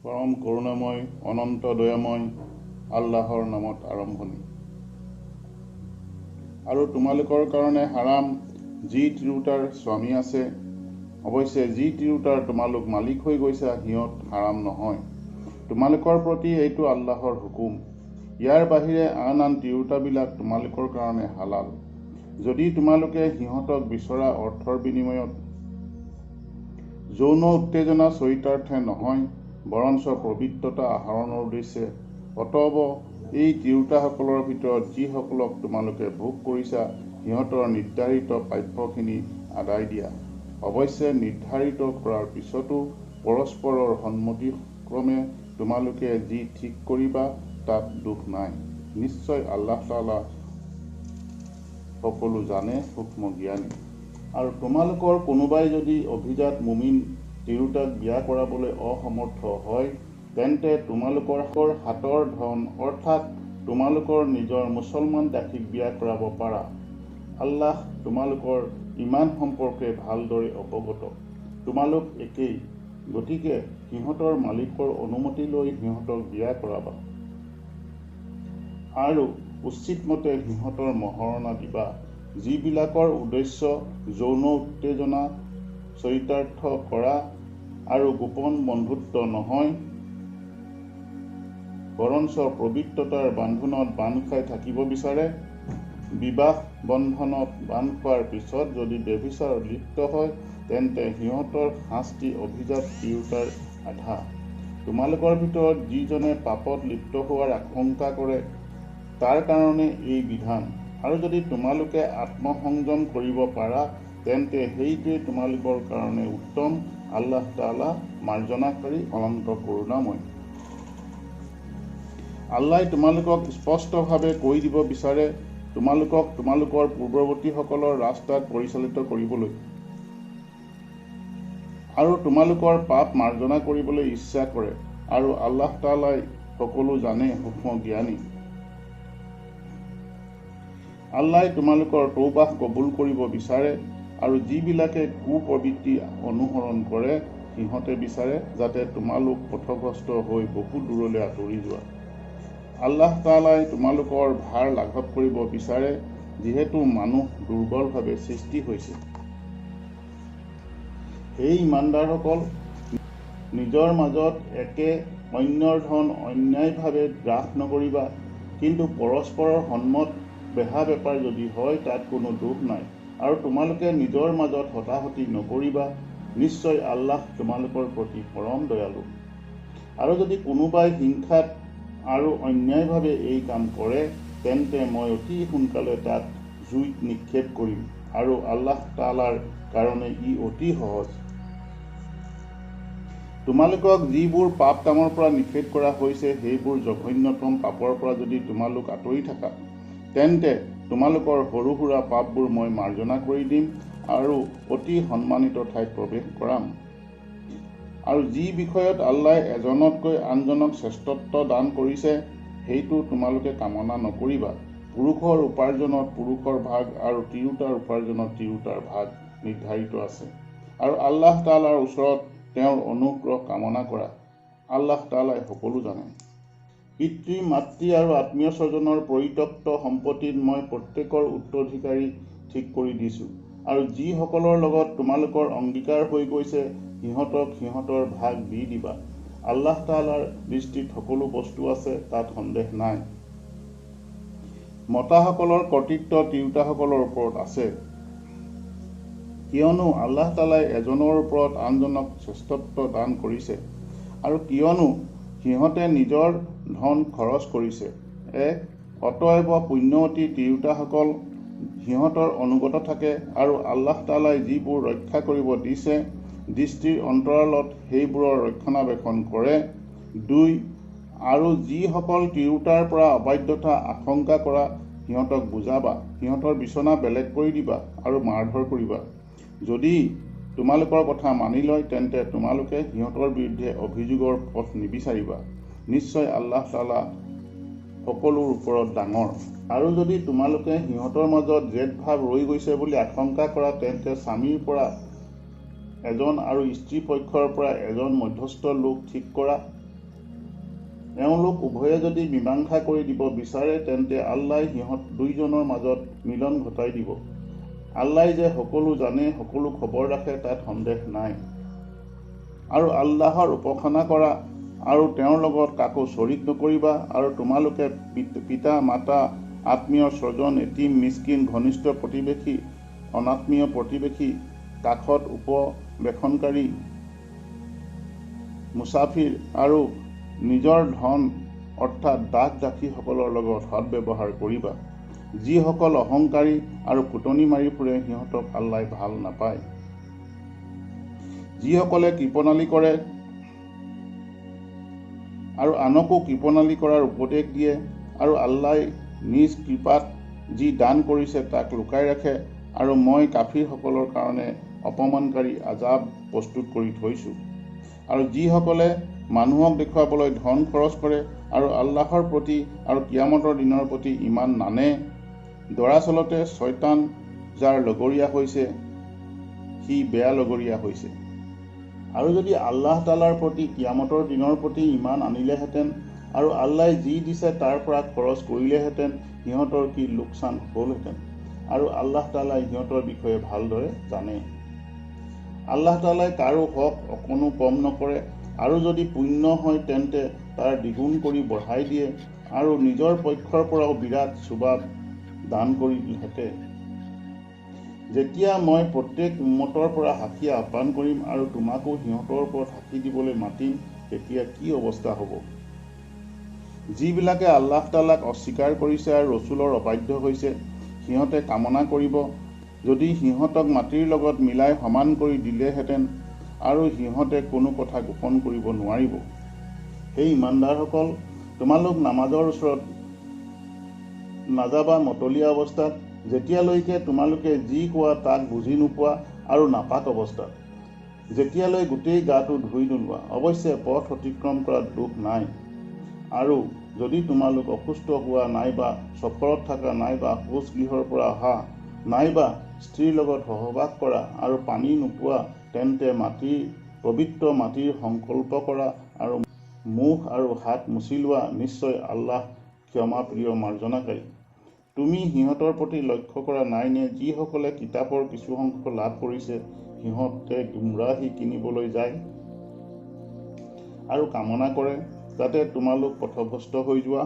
পৰম কৰুণাময় অনন্ত দয়াময় আল্লাহৰ নামত আৰম্ভণি। আৰু তোমালোকৰ কাৰণে হাৰাম যি তিৰোতাৰ স্বামী আছে, অৱশ্যে যি তিৰোতাৰ তোমালোক মালিক হৈ গৈছা সিহঁত হাৰাম নহয়। তোমালোকৰ প্ৰতি এইটো আল্লাহৰ হুকুম। ইয়াৰ বাহিৰে আন আন তিৰোতাবিলাক তোমালোকৰ কাৰণে হালাল, যদি তোমালোকে সিহঁতক বিচৰা অৰ্থৰ বিনিময়ত। যৌন উত্তেজনা চৰিতাৰ্থে নহয়, বৰঞ্চ পবিত্ৰতা আহৰণৰ উদ্দেশ্যে। অতএব এই তিৰোতাসকলৰ ভিতৰত যিসকলক তোমালোকে ভোগ কৰিছা সিহঁতৰ নিৰ্ধাৰিত প্ৰাপ্যখিনি আদায় দিয়া। অৱশ্যে নিৰ্ধাৰিত কৰাৰ পিছতো পৰস্পৰৰ সন্মতিক্ৰমে তোমালোকে যি ঠিক কৰিবা তাত দোষ নাই। নিশ্চয় আল্লাহ তাআলা সকলো জানে, সূক্ষ্ম জ্ঞানী। আৰু তোমালোকৰ কোনোবাই যদি অভিজাত মুমিন তিৰোতাক বিয়া কৰাবলৈ অসমৰ্থ হয়, তেন্তে তোমালোকৰ হাতৰ ধন অৰ্থাৎ তোমালোকৰ নিজৰ মুছলমান দাসীক বিয়া কৰাব পাৰা। আল্লাহ তোমালোকৰ ইমান সম্পৰ্কে ভালদৰে অৱগত। তোমালোক একেই, গতিকে সিহঁতৰ মালিকৰ অনুমতি লৈ সিহঁতক বিয়া কৰাবা আৰু উচিতমতে সিহঁতৰ মহৰণা দিবা, যিবিলাকৰ উদ্দেশ্য যৌন উত্তেজনা চৰিতাৰ্থ কৰা আৰু গোপন বন্ধুত্ব নহয়, বৰঞ্চ পবিত্ৰতাৰ বান্ধোনত বান্ধ খাই থাকিব বিচাৰে। বিবাহ বন্ধনত বান্ধ খোৱাৰ পিছত যদি ব্যভিচাৰত লিপ্ত হয়, তেন্তে সিহঁতৰ শাস্তি অভিজাত তিৰোতাৰ আধা। তোমালোকৰ ভিতৰত যিজনে পাপত লিপ্ত হোৱাৰ আশংকা কৰে তাৰ কাৰণে এই বিধান। আৰু যদি তোমালোকে আত্মসংযম কৰিব পাৰা, তেন্তে সেইটোৱে তোমালোকৰ কাৰণে উত্তম। আল্লাহ তাআলা মাৰ্জনাকাৰী, অনন্ত কৰুণাময়। আল্লাহ তোমালোকক স্পষ্টভাৱে কৈ দিব বিচাৰে তোমালোকক তোমালোকৰ পূৰ্বৱৰ্তীসকলৰ ৰাস্তাত পৰিচালিত কৰিবলৈ আৰু তোমালোকৰ পাপ মাৰ্জনা কৰিবলৈ ইচ্ছা কৰে। আৰু আল্লাহ তাআলাই সকলো জানে, সূক্ষ্ম জ্ঞানী। আল্লাহ তোমালোকৰ তৌবাহ কবুল কৰিব বিচাৰে আৰু যিবিলাকে কুপ্ৰবৃত্তি অনুসৰণ কৰে সিহঁতে বিচাৰে যাতে তোমালোক পথভ্ৰষ্ট হৈ বহু দূৰলৈ আঁতৰি যোৱা। আল্লাহ তাআলাই তোমালোকৰ ভাৰ লাঘৱ কৰিব বিচাৰে, যিহেতু মানুহ দুৰ্বলভাৱে সৃষ্টি হৈছে। হে ইমানদাৰসকল, নিজৰ মাজত একে অন্যৰ ধন অন্যায়ভাৱে গ্ৰাস নকৰিবা, কিন্তু পৰস্পৰৰ সন্মত বেহা বেপাৰ যদি হয় তাত কোনো দোষ নাই। আৰু তোমালোকে নিজৰ মাজত হতাহতি নকৰিবা, নিশ্চয় আল্লাহ তোমালোকৰ প্ৰতি পৰম দয়ালু। আৰু যদি কোনোবাই হিংসাত আৰু অন্যায়ভাৱে এই কাম কৰে, তেন্তে মই অতি সোনকালে তাক জুইত নিক্ষেপ কৰিম, আৰু আল্লাহ তাআলাৰ কাৰণে ই অতি সহজ। তোমালোকক যিবোৰ পাপ কামৰ পৰা নিষেধ কৰা হৈছে সেইবোৰ জঘন্যতম পাপৰ পৰা যদি তোমালোক আঁতৰি থাকা, তেন্তে তোমালোকৰ সৰু সুৰা পাপবোৰ মই মাৰ্জনা কৰি দিম আৰু অতি সন্মানিত ঠাইত প্ৰৱেশ কৰাম। আৰু যি বিষয়ত আল্লাহ এজনতকৈ আনজনক শ্ৰেষ্ঠত্ব দান কৰিছে সেইটো তোমালোকে কামনা নকৰিবা। পুৰুষৰ উপাৰ্জনত পুৰুষৰ ভাগ আৰু তিৰোতাৰ উপাৰ্জনত তিৰোতাৰ ভাগ নিৰ্ধাৰিত আছে। আৰু আল্লাহ তাআলাৰ ওচৰত তেওঁৰ অনুগ্ৰহ কামনা কৰা। আল্লাহ তাআলাই সকলো জানে। পিতৃ মাতৃ আৰু আত্মীয় স্বজনৰ পৰিত্যক্ত সম্পত্তিত মই প্ৰত্যেকৰ উত্তৰাধিকাৰী ঠিক কৰি দিছো। আৰু যিসকলৰ লগত তোমালোকৰ অংগীকাৰ হৈ গৈছে সিহঁতক সিহঁতৰ ভাগ দি দিবা। আল্লাহ তাআলাৰ দৃষ্টিত সকলো বস্তু আছে, তাত সন্দেহ নাই। মতাসকলৰ কৰ্তৃত্ব তিৰোতাসকলৰ ওপৰত আছে, কিয়নো আল্লাহ তাআলাই এজনৰ ওপৰত আনজনক শ্ৰেষ্ঠত্ব দান কৰিছে আৰু কিয়নো সিহঁতে নিজৰ ধন খৰচ কৰিছে। অতএব পুণ্যৱতী তিৰোতাসকল সিহঁতৰ অনুগত থাকে আৰু আল্লাহ তাআলাই যিবোৰ ৰক্ষা কৰিব দিছে দৃষ্টিৰ অন্তৰালত সেইবোৰৰ ৰক্ষণাবেক্ষণ কৰে। 2. আৰু যিসকল তিৰোতাৰ পৰা অবাধ্যতা আশংকা কৰা সিহঁতক বুজাবা, সিহঁতৰ বিচনা বেলেগ কৰি দিবা আৰু মাৰধৰ কৰিবা। যদি তোমালোকৰ কথা মানি লয় তেন্তে তোমালোকে সিহঁতৰ বিৰুদ্ধে অভিযোগৰ পথ নিবিচাৰিবা। নিশ্চয় আল্লাহ তাআলা সকলোৰ ওপৰত ডাঙৰ। আৰু যদি তোমালোকে সিহঁতৰ মাজত জেদ ভাৱ ৰৈ গৈছে বুলি আশংকা কৰা, তেন্তে স্বামীৰ পৰা এজন আৰু স্ত্ৰী পক্ষৰ পৰা এজন মধ্যস্থ লোক ঠিক কৰা। এওঁলোক উভয়ে যদি মীমাংসা কৰি দিব বিচাৰে তেন্তে আল্লাই সিহঁত দুইজনৰ মাজত মিলন ঘটাই দিব। আল্লাই যে সকলো জানে, সকলো খবৰ ৰাখে, তাত সন্দেহ নাই। আৰু আল্লাহৰ উপাসনা কৰা আৰু তেওঁৰ লগত কাকো শ্বৰীক নকৰিবা। আৰু তোমালোকে পিতা মাতা, আত্মীয় স্বজন, এটিম, মিস্কিন, ঘনিষ্ঠ প্ৰতিবেশী, অনাত্মীয় প্ৰতিবেশী, কাষত উপবেশনকাৰী, মুছাফিৰ আৰু নিজৰ ধন অৰ্থাৎ দাস দাসীসকলৰ লগত সৎব্যৱহাৰ কৰিবা। যিসকল অহংকাৰী আৰু ফুটনি মাৰি ফুৰে সিহঁতক আল্লাই ভাল নাপায়। যিসকলে কৃপণালী কৰে আৰু আনকো কৃপণালী কৰাৰ উপদেশ দিয়ে আৰু আল্লাই নিজ কৃপাত যি দান কৰিছে তাক লুকাই ৰাখে, আৰু মই কাফিৰসকলৰ কাৰণে অপমানকাৰী আজাব প্ৰস্তুত কৰি থৈছোঁ। আৰু যিসকলে মানুহক দেখুৱাবলৈ ধন খৰচ কৰে আৰু আল্লাহৰ প্ৰতি আৰু কিয়ামতৰ দিনৰ প্ৰতি ইমান নানে, দৰাচলতে শয়তান যাৰ লগৰীয়া হৈছে সি বেয়া লগৰীয়া হৈছে। আৰু যদি আল্লাহ তালাৰ প্ৰতি কিয়ামতৰ দিনৰ প্ৰতি ইমান আনিলেহেঁতেন আৰু আল্লাই যি দিছে তাৰ পৰা খৰচ কৰিলেহেঁতেন, সিহঁতৰ কি লোকচান হ'লহেঁতেন। আৰু আল্লাহ তালাই সিহঁতৰ বিষয়ে ভালদৰে জানে। আল্লাহ তালাই কাৰো হক অকণো কম নকৰে, আৰু যদি পুণ্য হয় তেন্তে তাৰ দ্বিগুণ কৰি বঢ়াই দিয়ে, আৰু নিজৰ পক্ষৰ পৰাও বিৰাট সুবাদ দান কৰিলেহেঁতে। যেতিয়া মই প্ৰত্যেক উম্মতৰ পৰা সাক্ষী আহ্বান কৰিম আৰু তোমাকো সিহঁতৰ ওপৰত সাক্ষী দিবলৈ মাতিম, তেতিয়া কি অৱস্থা হ'ব? যিবিলাকে আল্লাহ তালাক অস্বীকাৰ কৰিছে আৰু ৰচুলৰ অবাধ্য হৈছে, সিহঁতে কামনা কৰিব যদি সিহঁতক মাটিৰ লগত মিলাই সমান কৰি দিলেহেঁতেন, আৰু সিহঁতে কোনো কথা গোপন কৰিব নোৱাৰিব। সেই ইমানদাৰসকল, তোমালোক নামাজৰ ওচৰত নাযাবা মতলীয়া অৱস্থাত, যেতিয়ালৈকে তোমালোকে যি কোৱা তাক বুজি নোপোৱা, আৰু নাপাক অৱস্থাত, যেতিয়ালৈ গোটেই গাটো ধুই নোলোৱা। অৱশ্যে পথ অতিক্ৰম কৰাত দোষ নাই। আৰু যদি তোমালোক অসুস্থ হোৱা, নাইবা সফৰত থকা, নাইবা শৌচগৃহৰ পৰা অহা, নাইবা স্ত্ৰীৰ লগত সহবাস কৰা আৰু পানী নোপোৱা, তেন্তে পবিত্ৰ মাটিৰ সংকল্প কৰা আৰু মুখ আৰু হাত মুচি লোৱা। নিশ্চয় আল্লাহ ক্ষমাপ্ৰিয় মাৰ্জনাকাৰী। তুমি সিহঁতৰ প্ৰতি লক্ষ্য কৰা নাইনে, যিসকলে কিতাপৰ কিছু অংশ লাভ কৰিছে সিহঁতে গুমৰাহী কিনিবলৈ যায় আৰু কামনা কৰে যাতে তোমালোক পথভ্ৰষ্ট হৈ যোৱা।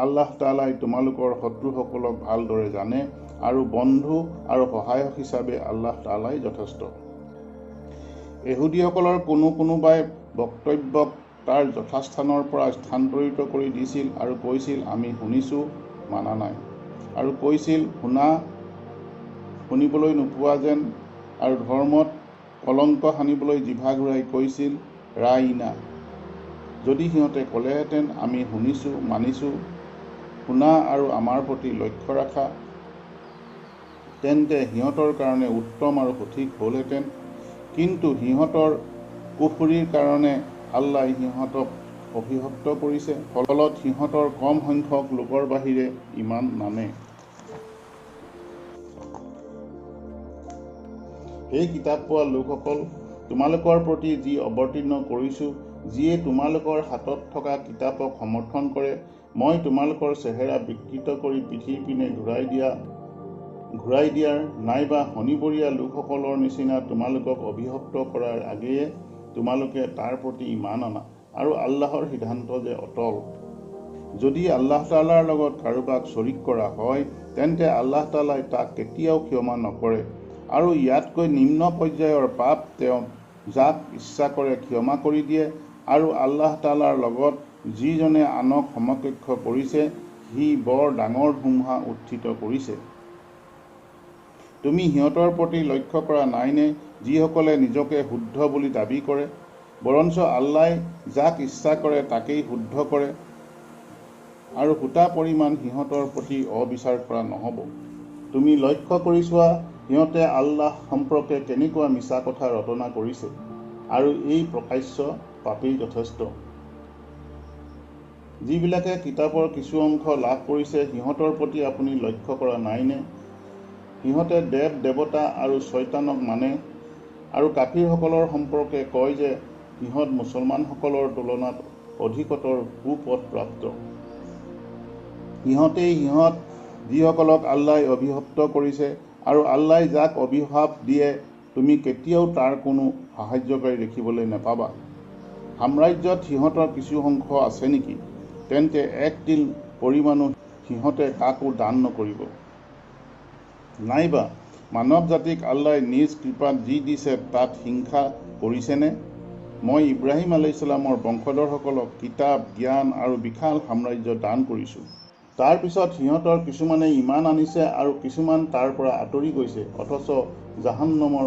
আল্লাহ তাআলাই তোমালোকৰ শত্ৰুসকলক ভালদৰে জানে, আৰু বন্ধু আৰু সহায়ক হিচাপে আল্লাহ তাআলাই যথেষ্ট। ইহুদীসকলৰ কোনোবাই বক্তব্যক তাৰ যথাস্থানৰ পৰা স্থানান্তৰিত কৰি দিছিল আৰু কৈছিল, আমি শুনিছোঁ, মানা নাই, আৰু কৈছিল, শুনিবলৈ নোপোৱা যেন, আৰু ধৰ্মত কলংক সানিবলৈ জিভা ঘূৰাই কৈছিল, ৰাইনা। যদি সিহঁতে ক'লেহেঁতেন, আমি শুনিছোঁ, মানিছোঁ, শুনা আৰু আমাৰ প্ৰতি লক্ষ্য ৰাখা, তেন্তে সিহঁতৰ কাৰণে উত্তম আৰু সঠিক হ'লহেঁতেন। কিন্তু সিহঁতৰ কুফৰীৰ কাৰণে আল্লাই সিহঁতক অভিশপ্ত কৰিছে, ফলত সিহঁতৰ কম সংখ্যক লোকৰ বাহিৰে ইমান নানে। সেই কিতাপ পোৱা লোকসকল, তোমালোকৰ প্ৰতি যি অৱতীৰ্ণ কৰিছোঁ, যিয়ে তোমালোকৰ হাতত থকা কিতাপক সমৰ্থন কৰে, মই তোমালোকৰ চেহেৰা বিকৃত কৰি পিঠিৰ পিনে ঘূৰাই দিয়াৰ, নাইবা শনিবৰীয়া লোকসকলৰ নিচিনা তোমালোকক অভিশপ্ত কৰাৰ আগেয়ে তোমালোকে তাৰ প্ৰতি ইমান অনা, আৰু আল্লাহৰ সিদ্ধান্ত যে অটল। যদি আল্লাহ তাআলাৰ লগত কাৰোবাক শ্বৰীক কৰা হয়, তেন্তে আল্লাহ তাআলাই তাক কেতিয়াও ক্ষমা নকৰে, আৰু ইয়াতকৈ নিম্ন পৰ্যায়ৰ পাপ তেওঁ যাক ইচ্ছা কৰে ক্ষমা কৰি দিয়ে। আৰু আল্লাহ তাআলাৰ লগত যিজনে আনক সমকক্ষ কৰিছে, সি বৰ ডাঙৰ ধুমুহা উত্থিত কৰিছে। তুমি সিহঁতৰ প্ৰতি লক্ষ্য কৰা নাইনে, যিসকলে নিজকে শুদ্ধ বুলি দাবী কৰে, বৰঞ্চ আল্লাই যাক ইচ্ছা কৰে তাকেই শুদ্ধ কৰে, আৰু সূতা পৰিমাণ সিহঁতৰ প্ৰতি অবিচাৰ কৰা নহ'ব। তুমি লক্ষ্য কৰি চোৱা, সিহঁতে আল্লাহ সম্পৰ্কে কেনেকুৱা মিছা কথা ৰটনা কৰিছে, আৰু এই প্ৰকাশ্য পাপেই যথেষ্ট। যিবিলাকে কিতাপৰ কিছু অংশ লাভ কৰিছে সিহঁতৰ প্ৰতি আপুনি লক্ষ্য কৰা নাইনে, সিহঁতে দেৱ দেৱতা আৰু শয়তানক মানে, আৰু কাফিৰসকলৰ সম্পৰ্কে কয় যে সিহঁত মুছলমানসকলৰ তুলনাত অধিকতৰ সুপথ প্ৰাপ্ত। সিহঁত যিসকলক আল্লাই অভিশপ্ত কৰিছে, আৰু আল্লাই যাক অভিশাপ দিয়ে তুমি কেতিয়াও তাৰ কোনো সাহায্যকাৰী দেখিবলৈ নাপাবা। সাম্ৰাজ্যত সিহঁতৰ কিছু অংশ আছে নেকি? তেন্তে এক তিল পৰিমাণো সিহঁতে কাকো দান নকৰিব। নাইবা মানৱ জাতিক আল্লাই নিজ কৃপাত যি দিছে তাত হিংসা কৰিছেনে? মই ইব্ৰাহিম আলাইহিছ ছালামৰ বংশধৰসকলক কিতাপ, জ্ঞান আৰু বিশাল সাম্ৰাজ্য দান কৰিছোঁ। তাৰ পিছত সিহঁতৰ কিছুমানে ইমান আনিছে আৰু কিছুমান তাৰ পৰা আঁতৰি গৈছে, অথচ জাহান্নামৰ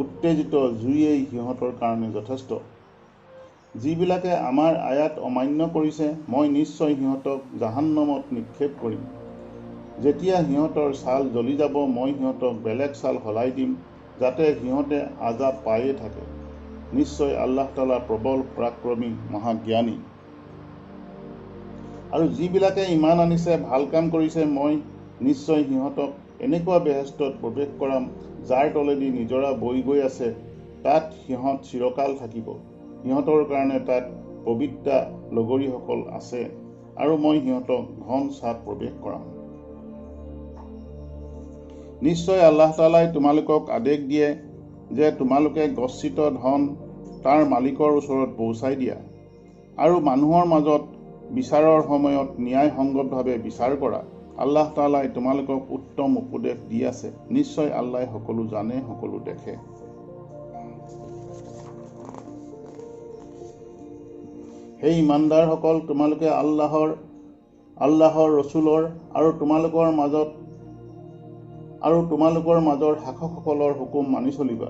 উত্তেজিত জুইয়েই সিহঁতৰ কাৰণে যথেষ্ট। যিবিলাকে আমাৰ আয়াত অমান্য কৰিছে, মই নিশ্চয় সিহঁতক জাহান্নামত নিক্ষেপ কৰিম। যেতিয়া সিহঁতৰ ছাল জ্বলি যাব, মই সিহঁতক বেলেগ ছাল সলাই দিম, যাতে সিহঁতে আজাব পায়ে থাকে। নিশ্চয় আল্লাহ তাআলা প্ৰবল পৰাক্ৰমী, মহাজ্ঞানী। আৰু যিবিলাকে ইমান আনিছে, ভাল কাম কৰিছে, মই নিশ্চয় সিহঁতক এনেকুৱা বেহেষ্টত প্ৰৱেশ কৰাম যাৰ তলেদি নিজৰা বৈ গৈ আছে। তাত সিহঁত চিৰকাল থাকিব। সিহঁতৰ কাৰণে তাত পবিত্ৰা লগৰীসকল আছে, আৰু মই সিহঁতক ঘন ছাঁত প্ৰৱেশ কৰাম। নিশ্চয় আল্লাহ তাআলাই তোমালোকক আদেশ দিয়ে যে তোমালোকে গচ্ছিত ধন তাৰ মালিকৰ ওচৰত পহুচাই দিয়া, আৰু মানুহৰ মাজত বিচাৰৰ সময়ত ন্যায়সংগতভাৱে বিচাৰ কৰা। আল্লাহ তাআলাই তোমালোকক উত্তম উপদেশ দি আছে। নিশ্চয় আল্লাই সকলো জানে, সকলো দেখে। হে ইমানদাৰসকল, তোমালোকে আল্লাহৰ ৰছুলৰ আৰু তোমালোকৰ মাজৰ শাসকসকলৰ হুকুম মানি চলিবা।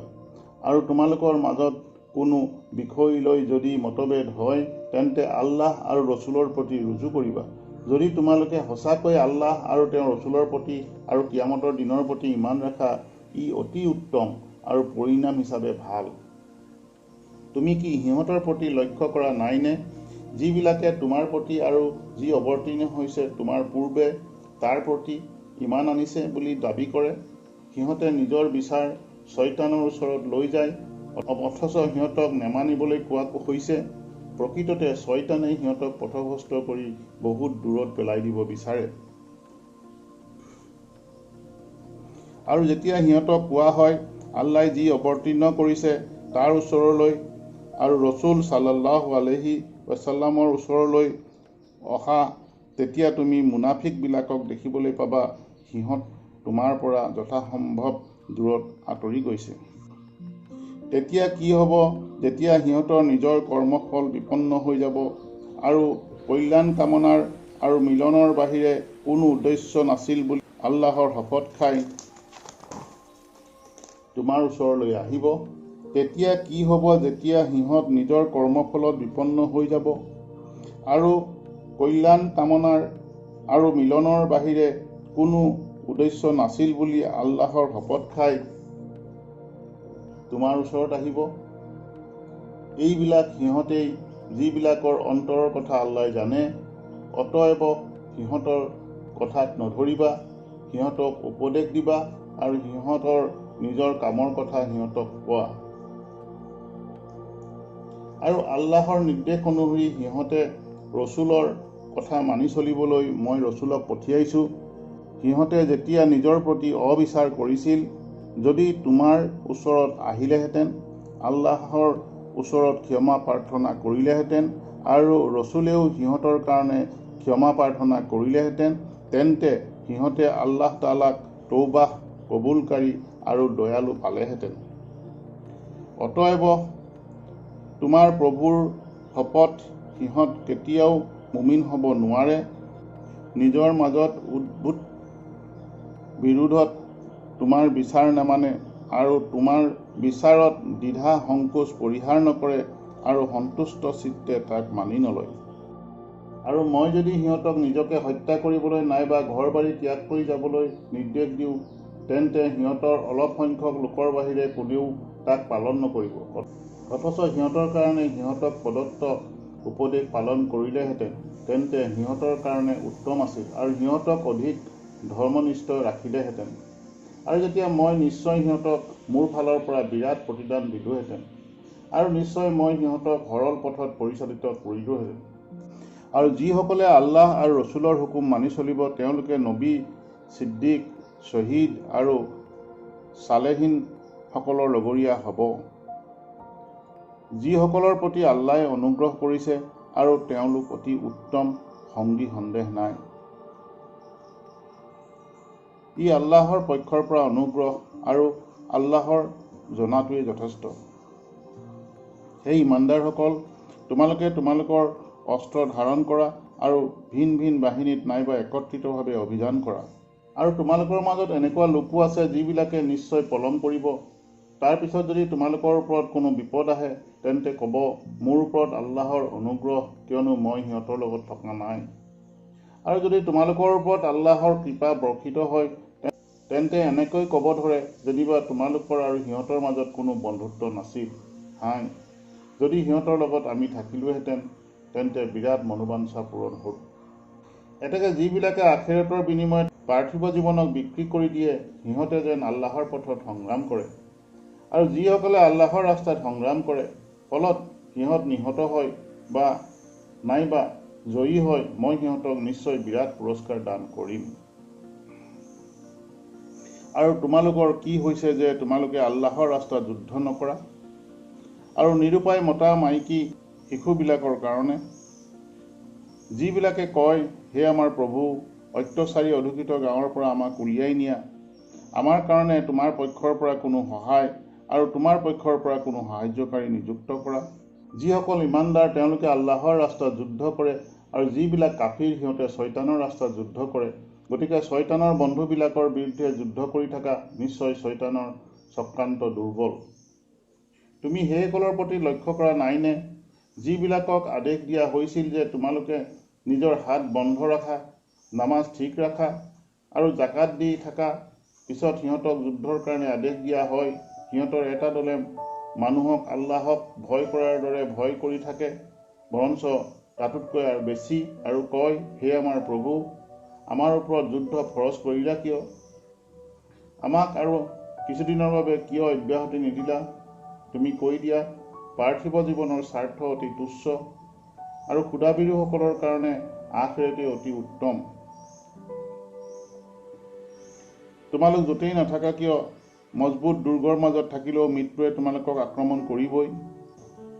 আৰু তোমালোকৰ মাজত কোনো বিষয় লৈ যদি মতভেদ হয়, তেন্তে আল্লাহ আৰু ৰছুলৰ প্ৰতি ৰুজু কৰিবা। যদি তোমালোকে সঁচাকৈ আল্লাহ আৰু তেওঁৰ ৰছুলৰ প্ৰতি আৰু কিয়ামতৰ দিনৰ প্ৰতি ইমান ৰাখা, ই অতি উত্তম আৰু পৰিণাম হিচাপে ভাল। তুমি কি সিহঁতৰ প্ৰতি লক্ষ্য কৰা নাইনে, যিবিলাকে তোমাৰ প্ৰতি আৰু যি অৱতীৰ্ণ হৈছে তোমাৰ পূৰ্বে তাৰ প্ৰতি ইমান আনিছে বুলি দাবী কৰে? সিহঁতে নিজৰ বিচাৰ শয়তানৰ ওচৰত লৈ যায়, অথচ সিহঁতক নেমানিবলৈ কোৱা হৈছে। প্ৰকৃততে শয়তানেই সিহঁতক পথভ্ৰষ্ট কৰি বহুত দূৰত পেলাই দিব বিচাৰে। আৰু যেতিয়া সিহঁতক কোৱা হয়, আল্লাই যি অৱতীৰ্ণ কৰিছে তাৰ ওচৰলৈ আৰু ৰছুল সাল্লাল্লাহু আলাইহি ৱাছাল্লামৰ ওচৰলৈ অহা, তেতিয়া তুমি মুনাফিকবিলাকক দেখিবলৈ পাবা সিহঁত তোমাৰ পৰা যথাসম্ভৱ দূৰত আঁতৰি গৈছে। তেতিয়া কি হ'ব, যেতিয়া সিহঁতৰ নিজৰ কৰ্মফল বিপন্ন হৈ যাব আৰু কল্যাণ কামনাৰ আৰু মিলনৰ বাহিৰে কোনো উদ্দেশ্য নাছিল বুলি আল্লাহৰ শপত খাই তোমাৰ ওচৰলৈ আহিব। তেতিয়া কি হ'ব, যেতিয়া সিহঁত নিজৰ কৰ্মফলত বিপন্ন হৈ যাব আৰু কল্যাণ কামনাৰ আৰু মিলনৰ বাহিৰে কোনো উদ্দেশ্য নাছিল বুলি আল্লাহৰ শপত খাই তোমাৰ ওচৰত আহিব। এইবিলাক সিহঁতেই যিবিলাকৰ অন্তৰৰ কথা আল্লাই জানে। অতএব সিহঁতৰ কথাত নধৰিবা, সিহঁতক উপদেশ দিবা আৰু সিহঁতৰ নিজৰ কামৰ কথা সিহঁতক কোৱা। আৰু আল্লাহৰ নিৰ্দেশ অনুসৰি সিহঁতে ৰছুলৰ কথা মানি চলিবলৈ মই ৰছুলক পঠিয়াইছোঁ। সিহঁতে যেতিয়া নিজৰ প্ৰতি অবিচাৰ কৰিছিল, যদি তোমাৰ ওচৰত আহিলেহেঁতেন, আল্লাহৰ ওচৰত ক্ষমা প্ৰাৰ্থনা কৰিলেহেঁতেন আৰু ৰছুলেও সিহঁতৰ কাৰণে ক্ষমা প্ৰাৰ্থনা কৰিলেহেঁতেন, তেন্তে সিহঁতে আল্লাহ তাআলাক তৌবাহ কবুলকাৰী আৰু দয়ালু পালেহেঁতেন। অতএব তোমাৰ প্ৰভুৰ শপত, সিহঁত কেতিয়াও মুমিন হ'ব নোৱাৰে। নিজৰ মাজত উদ্ভুত বিৰোধত তোমাৰ বিচাৰ নামানে আৰু তোমাৰ বিচাৰত দ্বিধা সংকোচ পৰিহাৰ নকৰে আৰু সন্তুষ্ট চিত্তে তাক মানি নলয়। আৰু মই যদি সিহঁতক নিজকে হত্যা কৰিবলৈ নাইবা ঘৰ বাৰী ত্যাগ কৰি যাবলৈ নিৰ্দেশ দিওঁ, তেন্তে সিহঁতৰ অলপ সংখ্যক লোকৰ বাহিৰে কোনেও তাক পালন নকৰিব। অথচ সিহঁতৰ কাৰণে সিহঁতক প্ৰদত্ত উপদেশ পালন কৰিলেহেঁতেন, তেন্তে সিহঁতৰ কাৰণে উত্তম আছিল আৰু সিহঁতক অধিক ধৰ্মনিষ্ঠ ৰাখিলেহেঁতেন। আৰু যেতিয়া মই নিশ্চয় সিহঁতক মোৰ ফালৰ পৰা বিৰাট প্ৰতিদান দিলোহেঁতেন। আৰু নিশ্চয় মই সিহঁতক সৰল পথত পৰিচালিত কৰিলোহেঁতেন। আৰু যিসকলে আল্লাহ আৰু ৰচুলৰ হুকুম মানি চলিব তেওঁলোকে নবী, ছিদ্দিক, শ্বহীদ আৰু সালেহীনসকলৰ লগৰীয়া হ'ব। যিসকলৰ প্ৰতি আল্লাহে অনুগ্ৰহ কৰিছে আৰু তেওঁলোক অতি উত্তম সংগী, সন্দেহ নাই। ই আল্লাহৰ পক্ষৰ পৰা অনুগ্ৰহ আৰু আল্লাহৰ জনাটোৱেই যথেষ্ট। হে ইমানদাৰসকল, তোমালোকে তোমালোকৰ অস্ত্ৰ ধাৰণ কৰা আৰু ভিন ভিন বাহিনীত নাইবা একত্ৰিতভাৱে অভিযান কৰা। আৰু তোমালোকৰ মাজত এনেকুৱা লোকো আছে যিবিলাকে নিশ্চয় পলম কৰিব। তাৰ পিছত যদি তোমালোকৰ ওপৰত কোনো বিপদ আহে তেন্তে ক'ব, মোৰ ওপৰত আল্লাহৰ অনুগ্ৰহ, কিয়নো মই সিহঁতৰ লগত থকা নাই। আৰু যদি তোমালোকৰ ওপৰত আল্লাহৰ কৃপা বৰ্ষিত হয় তেন্তে এনেকৈ ক'ব ধৰে যেনিবা তোমালোকৰ আৰু সিহঁতৰ মাজত কোনো বন্ধুত্ব নাছিল। হাই, যদি সিহঁতৰ লগত আমি থাকিলোহেঁতেন তেন্তে বিৰাট মনোবাঞ্ছা পূৰণ হ'ল। এতেকে যিবিলাকে আখিৰাতৰ বিনিময়ত পাৰ্থিৱ জীৱনক বিক্ৰী কৰি দিয়ে সিহঁতে যেন আল্লাহৰ পথত সংগ্ৰাম কৰে। আৰু যিসকলে আল্লাহৰ ৰাস্তাত সংগ্ৰাম কৰে ফলত সিহঁত নিহত হয় বা নাইবা জয়ী হয়, মই সিহঁতক নিশ্চয় বিৰাট পুৰস্কাৰ দান কৰিম। আৰু তোমালোকৰ কি হৈছে যে তোমালোকে আল্লাহৰ ৰাস্তাত যুদ্ধ নকৰা? আৰু নিৰুপায় মতা মাইকী শিশুবিলাকৰ কাৰণে যিবিলাকে কয়, হে আমাৰ প্ৰভু, অত্যাচাৰী অধুষিত গাঁৱৰ পৰা আমাক উলিয়াই নিয়া, আমাৰ কাৰণে তোমাৰ পক্ষৰ পৰা কোনো সহায় আৰু তোমাৰ পক্ষৰ পৰা কোনো সাহায্যকাৰী নিযুক্ত কৰা। যিসকল ইমানদাৰ তেওঁলোকে আল্লাহৰ ৰাস্তাত যুদ্ধ কৰে আৰু যিবিলাক কাফিৰ সিহঁতে শয়তানৰ ৰাস্তাত যুদ্ধ কৰে। গতিকে শয়তানৰ বন্ধুবিলাকৰ বিৰুদ্ধে যুদ্ধ কৰি থকা, নিশ্চয় শয়তানৰ চক্ৰান্ত দুৰ্বল। তুমি সেইসকলৰ প্ৰতি লক্ষ্য কৰা নাইনে যিবিলাকক আদেশ দিয়া হৈছিল যে তোমালোকে নিজৰ হাত বন্ধ ৰাখা, নামাজ ঠিক ৰাখা আৰু জাকাত দি থাকা। পিছত সিহঁতক যুদ্ধৰ কাৰণে আদেশ দিয়া হয়। সিহঁতৰ এটা দলে মানুহক আল্লাহক ভয় কৰাৰ দৰে ভয় কৰি থাকে, বৰঞ্চ তাতোতকৈ আৰু বেছি, আৰু কয়, হে আমাৰ প্ৰভু, আমাৰ ওপৰত যুদ্ধ ফৰজ কৰিলা কিয়? আমাক আৰু কিছুদিনৰ বাবে কিয় অব্যাহতি নিদিলা? তুমি কৈ দিয়া, পাৰ্থিৱ জীৱনৰ স্বাৰ্থ অতি তুচ্ছ আৰু ক্ষুধাবিৰোসকলৰ কাৰণে আখিৰাতে অতি উত্তম। তোমালোক য'তেই নাথাকা কিয়, মজবুত দুৰ্গৰ মাজত থাকিলেও মৃত্যুৱে তোমালোকক আক্ৰমণ কৰিবই।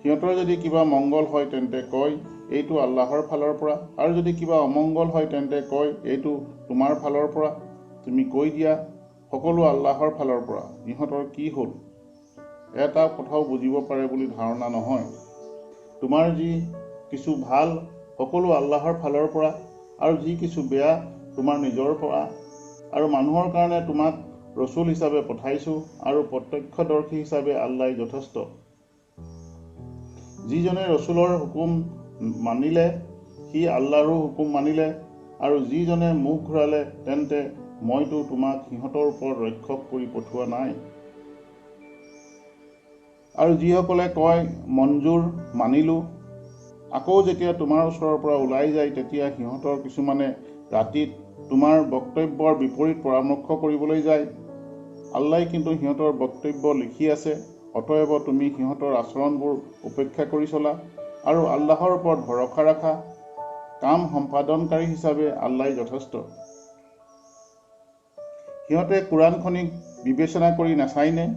সিহঁতৰ যদি কিবা মংগল হয় তেন্তে কয়, এইটো আল্লাহৰ ফালৰ পৰা, আৰু যদি কিবা অমংগল হয় তেন্তে কয়, এইটো তোমাৰ ফালৰ পৰা। তুমি কৈ দিয়া, সকলো আল্লাহৰ ফালৰ পৰা। ইহঁতৰ কি হ'ল? এটা কথাও বুজিব পাৰে বুলি ধাৰণা নহয়। তোমাৰ যি কিছু ভাল সকলো আল্লাহৰ ফালৰ পৰা, আৰু যি কিছু বেয়া তোমাৰ নিজৰ পৰা। আৰু মানুহৰ কাৰণে তোমাক ৰচুল হিচাপে পঠাইছো, আৰু প্ৰত্যক্ষদৰ্শী হিচাপে আল্লাই যথেষ্ট। যিজনে ৰচুলৰ হুকুম মানিলে সি আল্লাহৰো হুকুম মানিলে, আৰু যিজনে মুখ ঘূৰালে তেন্তে মইতো তোমাক সিহঁতৰ ওপৰত ৰক্ষক কৰি পঠোৱা নাই। আৰু যিসকলে কয়, মঞ্জুৰ, মানিলো, আকৌ যেতিয়া তোমাৰ ওচৰৰ পৰা ওলাই যায় তেতিয়া সিহঁতৰ কিছুমানে ৰাতিত তোমাৰ বক্তব্যৰ বিপৰীত পৰামৰ্শ কৰিবলৈ যায়। আল্লাই কিন্তু সিহঁতৰ বক্তব্য লিখি আছে। অতএব তুমি সিহঁতৰ আচৰণবোৰ উপেক্ষা কৰি চলা আৰু আল্লাহৰ ওপৰত ভৰসা ৰাখা। কাম সম্পাদনকাৰী হিচাপে আল্লাই যথেষ্ট। সিহঁতে কোৰাণখনিক বিবেচনা কৰি নাচায়নে?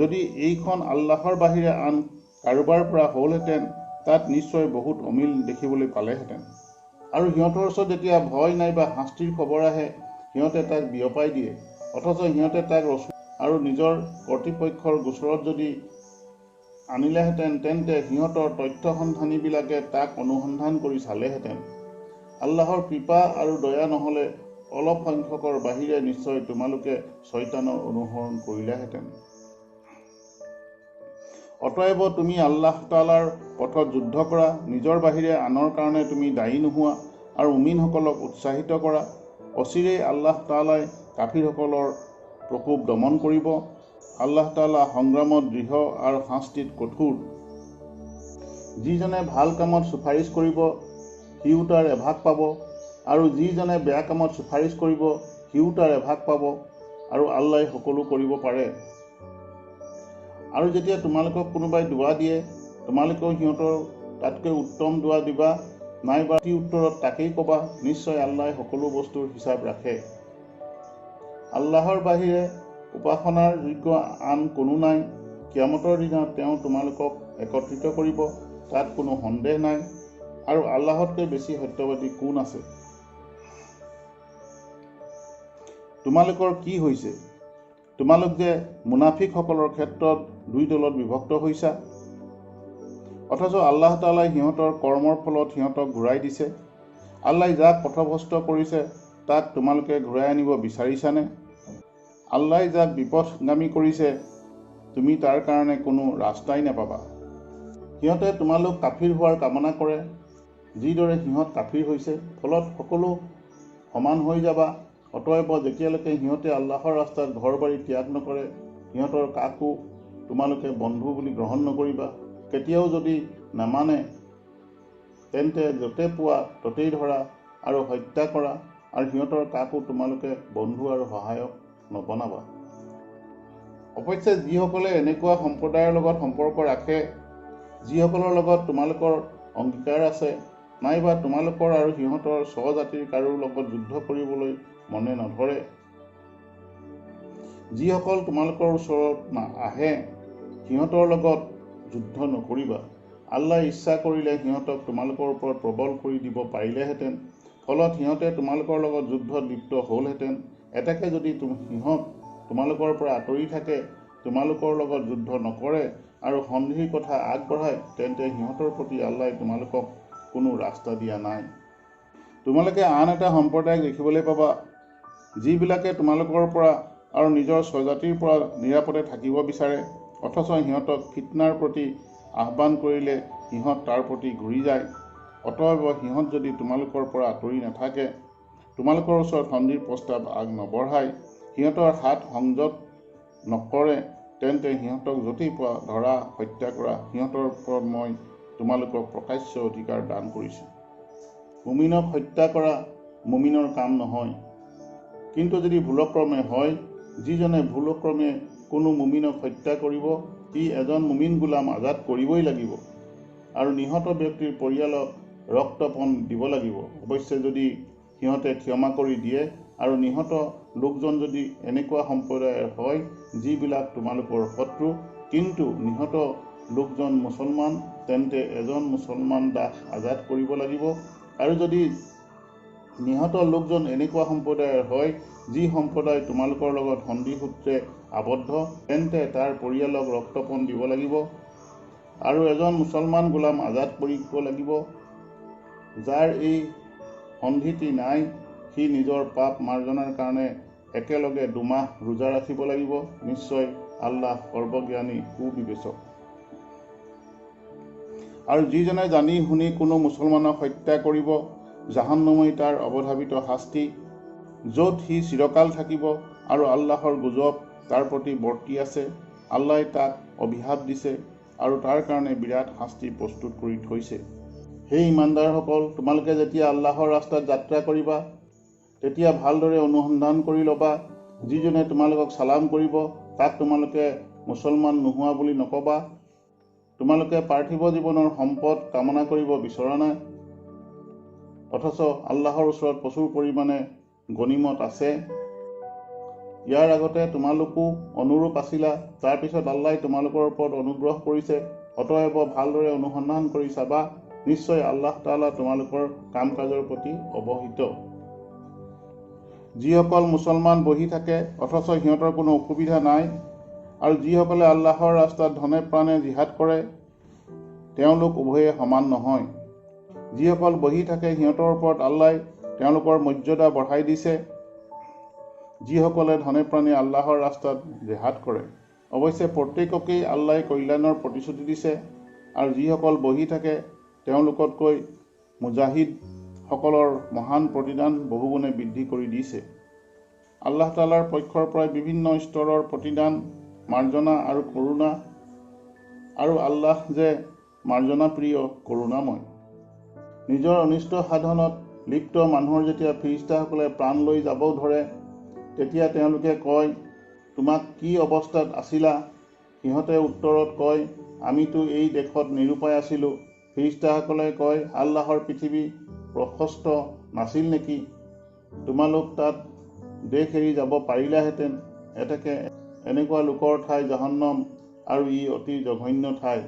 যদি এইখন আল্লাহৰ বাহিৰে আন কাৰোবাৰ পৰা হ'লহেঁতেন তাত নিশ্চয় বহুত অমিল দেখিবলৈ পালেহেঁতেন। আৰু সিহঁতৰ ওচৰত যেতিয়া ভয় নাইবা শাস্তিৰ খবৰ আহে সিহঁতে তাক বিয়পাই দিয়ে, অথচ সিহঁতে তাক ৰচুল আৰু নিজৰ কৰ্তৃপক্ষৰ গোচৰত যদি আনিলেহেঁতেন তেন্তে সিহঁতৰ তথ্য সন্ধানীবিলাকে তাক অনুসন্ধান কৰি চালেহেঁতেন। আল্লাহৰ কৃপা আৰু দয়া নহ'লে অলপ সংখ্যকৰ বাহিৰে নিশ্চয় তোমালোকে শয়তানৰ অনুসৰণ কৰিলাহেঁতেন। অতএব তুমি আল্লাহ তাআলাৰ পথত যুদ্ধ কৰা, নিজৰ বাহিৰে আনৰ কাৰণে তুমি দায়ী নোহোৱা, আৰু মুমিনসকলক উৎসাহিত কৰা। অচিৰেই আল্লাহ তাআলাই কাফিৰসকলৰ প্ৰকোপ দমন কৰিব। আল্লাহ তাআলা সংগ্ৰামত দৃঢ় আৰু শাস্তিত কঠোৰ। যিজনে ভাল কামত চুফাৰিচ কৰিব সিও তাৰ এভাগ পাব, আৰু যিজনে বেয়া কামত চুফাৰিচ কৰিব সিও তাৰ এভাগ পাব, আৰু আল্লাই সকলো কৰিব পাৰে। আৰু যেতিয়া তোমালোকক কোনোবাই দুৱা দিয়ে, তোমালোকেও সিহঁতৰ তাতকৈ উত্তম দুৱা দিবা, নাইবা অতি উত্তৰত তাকেই ক'বা। নিশ্চয় আল্লাহে সকলো বস্তুৰ হিচাপ ৰাখে। আল্লাহৰ বাহিৰে উপাসনাৰ যোগ্য আন কোনো নাই। কিয়ামতৰ দিনা তেওঁ তোমালোকক একত্ৰিত কৰিব, তাত কোনো সন্দেহ নাই। আৰু আল্লাহতকৈ বেছি সত্যবাদী কোন আছে? তোমালোকৰ কি হৈছে? তোমালোক যে মুনাফিকসকলৰ ক্ষেত্ৰত দুই দলত বিভক্ত হৈছা, অথচ আল্লাহ তাআলাই সিহঁতৰ কৰ্মৰ ফলত সিহঁতক ঘূৰাই দিছে। আল্লাহ যাক পথভ্ৰষ্ট কৰিছে তাক তোমালোকে ঘূৰাই আনিব বিচাৰিছানে? আল্লাহ যাক বিপথগামী কৰিছে তুমি তাৰ কাৰণে কোনো ৰাস্তাই নাপাবা। সিহঁতে তোমালোক কাফিৰ হোৱাৰ কামনা কৰে, যিদৰে সিহঁত কাফিৰ হৈছে, ফলত সকলো সমান হৈ যাবা। অতএব যেতিয়ালৈকে সিহঁতে আল্লাহৰ ৰাস্তাত ঘৰ বাৰী ত্যাগ নকৰে, সিহঁতৰ কাকো তোমালোকে বন্ধু বুলি গ্ৰহণ নকৰিবা। কেতিয়াও যদি নামানে তেন্তে য'তে পোৱা ততেই ধৰা আৰু হত্যা কৰা, আৰু সিহঁতৰ কাকো তোমালোকে বন্ধু আৰু সহায়ক নবনাবা। অৱশ্যে যিসকলে এনেকুৱা সম্প্ৰদায়ৰ লগত সম্পৰ্ক ৰাখে, যিসকলৰ লগত তোমালোকৰ অংগীকাৰ আছে, নাইবা তোমালোকৰ আৰু সিহঁতৰ স্বজাতিৰ কাৰোৰ লগত যুদ্ধ কৰিবলৈ মনে নধৰে, যিসকল তোমালোকৰ ওচৰত আহে সিহঁতৰ লগত যুদ্ধ নকৰিবা। আল্লাহ ইচ্ছা কৰিলে সিহঁতক তোমালোকৰ ওপৰত প্ৰবল কৰি দিব পাৰিলেহেঁতেন, ফলত সিহঁতে তোমালোকৰ লগত যুদ্ধত লিপ্ত হ'লহেঁতেন। এটাকে যদি সিহঁত তোমালোকৰ পৰা আঁতৰি থাকে, তোমালোকৰ লগত যুদ্ধ নকৰে আৰু সন্ধিৰ কথা আগবঢ়ায়, তেন্তে সিহঁতৰ প্ৰতি আল্লাহ তোমালোকক কোনো ৰাস্তা দিয়া নাই। তোমালোকে আন এটা সম্প্ৰদায়ক দেখিবলৈ পাবা, যিবিলাকে তোমালোকৰ পৰা আৰু নিজৰ স্বজাতিৰ পৰা নিৰাপদে থাকিব বিচাৰে, অথচ সিহঁতক ফিতনাৰ প্ৰতি আহ্বান কৰিলে সিহঁত তাৰ প্ৰতি ঘূৰি যায়। অতএব সিহঁত যদি তোমালোকৰ পৰা আঁতৰি নাথাকে, তোমালোকৰ ওচৰত সন্ধিৰ প্ৰস্তাৱ আগ নবঢ়ায়, সিহঁতৰ হাত সংযত নকৰে, তেন্তে সিহঁতক য'তেই পোৱা ধৰা, হত্যা কৰা। সিহঁতৰ ওপৰত মই তোমালোকক প্ৰকাশ্য অধিকাৰ দান কৰিছোঁ। মুমিনক হত্যা কৰা মুমিনৰ কাম নহয়, কিন্তু যদি ভুলক্ৰমে হয়, যিজনে ভুলক্ৰমে কোনো মুমিনক হত্যা কৰিব, সি এজন মুমিন গোলাম আজাদ কৰিবই লাগিব, আৰু নিহত ব্যক্তিৰ পৰিয়ালক ৰক্তপণ দিব লাগিব। অৱশ্যে যদি সিহঁতে ক্ষমা কৰি দিয়ে, আৰু নিহত লোকজন যদি এনেকুৱা সম্প্ৰদায়ৰ হয় যিবিলাক তোমালোকৰ শত্ৰু, কিন্তু নিহত লোকজন মুছলমান, তেন্তে এজন মুছলমান দাস আজাদ কৰিব লাগিব। আৰু যদি নিহত লোকজন এনেকুৱা সম্প্ৰদায়ৰ হয় যি সম্প্ৰদায় তোমালোকৰ লগত সন্ধিসূত্ৰে আবদ্ধ, তেন্তে তাৰ পৰিয়ালক ৰক্তপণ দিব লাগিব, আৰু এজন মুছলমান গোলাম আজাদ কৰিব লাগিব। যাৰ এই সন্ধিটি নাই, সি নিজৰ পাপ মাৰ্জনাৰ কাৰণে একেলগে 2 মাহ ৰোজা ৰাখিব লাগিব। নিশ্চয় আল্লাহ সৰ্বজ্ঞানী সুবিবেচক। আৰু যিজনে জানি শুনি কোনো মুছলমানক হত্যা কৰিব, জাহান্নামই তাৰ অৱধাৰিত শাস্তি, য'ত সি চিৰকাল থাকিব, আৰু আল্লাহৰ গজব তাৰ প্ৰতি বৰ্তি আছে। আল্লাহ তাক অভিশাপ দিছে আৰু তাৰ কাৰণে বিৰাট শাস্তি প্ৰস্তুত কৰি থৈছে। হে ইমানদাৰসকল, তোমালোকে যেতিয়া আল্লাহৰ ৰাস্তাত যাত্ৰা কৰিবা, তেতিয়া ভালদৰে অনুসন্ধান কৰি ল'বা। যিজনে তোমালোকক চালাম কৰিব, তাক তোমালোকে মুছলমান নোহোৱা বুলি নকবা। তোমালোকে পাৰ্থিৱ জীৱনৰ সম্পদ কামনা কৰিব বিচৰা নাই, অথচ আল্লাহৰ ওচৰত প্ৰচুৰ পৰিমাণে গনিমত আছে। ইয়াৰ আগতে তোমালোকো অনুৰূপ আছিলা, তাৰপিছত আল্লাহ তোমালোকৰ ওপৰত অনুগ্ৰহ কৰিছে। অতএব ভালদৰে অনুসন্ধান কৰি চাবা, নিশ্চয় আল্লাহ তাআলা তোমালোকৰ কাম কাজৰ প্ৰতি অৱহিত। যিসকল মুছলমান বহি থাকে অথচ সিহঁতৰ কোনো অসুবিধা নাই, আৰু যিসকলে আল্লাহৰ ৰাস্তাত ধনে প্ৰাণে জিহাদ কৰে, তেওঁলোক উভয়ে সমান নহয়। যিসকল বহি থাকে সিহঁতৰ ওপৰত আল্লাহ তেওঁলোকৰ মৰ্যাদা বঢ়াই দিছে, যিসকলে ধনে প্ৰাণে আল্লাহৰ ৰাস্তাত জিহাদ কৰে। অৱশ্যে প্ৰত্যেককেই আল্লাহ কল্যাণৰ প্ৰতিশ্ৰুতি দিছে, আৰু যিসকল বহি থাকে তেওঁলোকতকৈ মুজাহিদসকলৰ মহান প্ৰতিদান বহুগুণে বৃদ্ধি কৰি দিছে। আল্লাহ তাআলাৰ পক্ষৰ পৰাই বিভিন্ন স্তৰৰ প্ৰতিদান, মাৰ্জনা আৰু কৰোণা, আৰু আল্লাহ যে মাৰ্জনা প্ৰিয়, কৰোণাময়। নিজৰ অনিষ্ট সাধনত লিপ্ত মানুহৰ যেতিয়া ফিৰিষ্টাসকলে প্ৰাণ লৈ যাব ধৰে, তেতিয়া তেওঁলোকে কয়, তোমাক কি অৱস্থাত আছিলা? সিহঁতে উত্তৰত কয়, আমিতো এই দেশত নিৰুপায় আছিলোঁ। ফিৰিষ্টাসকলে কয়, আল্লাহৰ পৃথিৱী প্ৰশস্ত নাছিল নেকি? তোমালোক তাত দেশ এৰি যাব পাৰিলাহেঁতেন। এতেকে এনেকুৱা লোকৰ ঠাই জাহান্নাম, আৰু ই অতি জঘন্য ঠাই।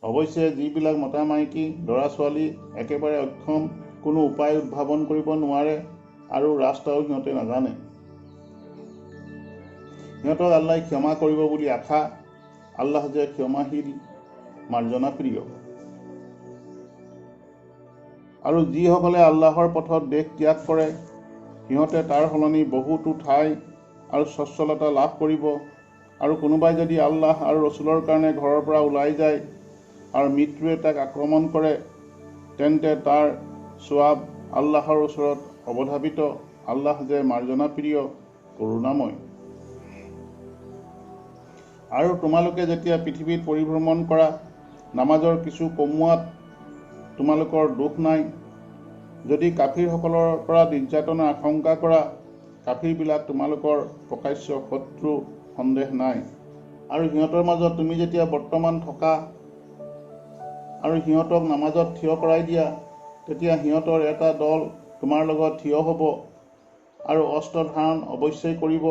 অৱশ্যে যিবিলাক মতা মাইকী ল'ৰা ছোৱালী একেবাৰে অক্ষম, কোনো উপায় উদ্ভাৱন কৰিব নোৱাৰে আৰু ৰাস্তাও সিহঁতে নাজানে, সিহঁতক আল্লাই ক্ষমা কৰিব বুলি আশা। আল্লাহ যে ক্ষমাশীল মাৰ্জনা প্ৰিয়। আৰু যিসকলে আল্লাহৰ পথত দেশ ত্যাগ কৰে, সিহঁতে তাৰ সলনি বহুতো ঠাই আৰু স্বচ্ছলতা লাভ কৰিব। আৰু কোনোবাই যদি আল্লাহ আৰু ৰচুলৰ কাৰণে ঘৰৰ পৰা ওলাই যায় আৰু মৃত্যুৱে তাক আক্ৰমণ কৰে, তেন্তে তাৰ সোৱাব আল্লাহৰ ওচৰত অৱধাবিত। আল্লাহ যে মাৰ্জনা প্ৰিয়, কৰুণাময়। আৰু তোমালোকে যেতিয়া পৃথিৱীত পৰিভ্ৰমণ কৰা, নামাজৰ কিছু কমোৱাত তোমালোকৰ দোষ নাই। যদি কাফিৰসকলৰ পৰা নিৰ্যাতনৰ আশংকা কৰা, কাফিৰবিলাক তোমালোকৰ প্ৰকাশ্য শত্ৰু, সন্দেহ নাই। আৰু সিহঁতৰ মাজত তুমি যেতিয়া বৰ্তমান থকা আৰু সিহঁতক নামাজত থিয় কৰাই দিয়া, তেতিয়া সিহঁতৰ এটা দল তোমাৰ লগত থিয় হ'ব আৰু অস্ত্ৰ ধাৰণ অৱশ্যই কৰিব।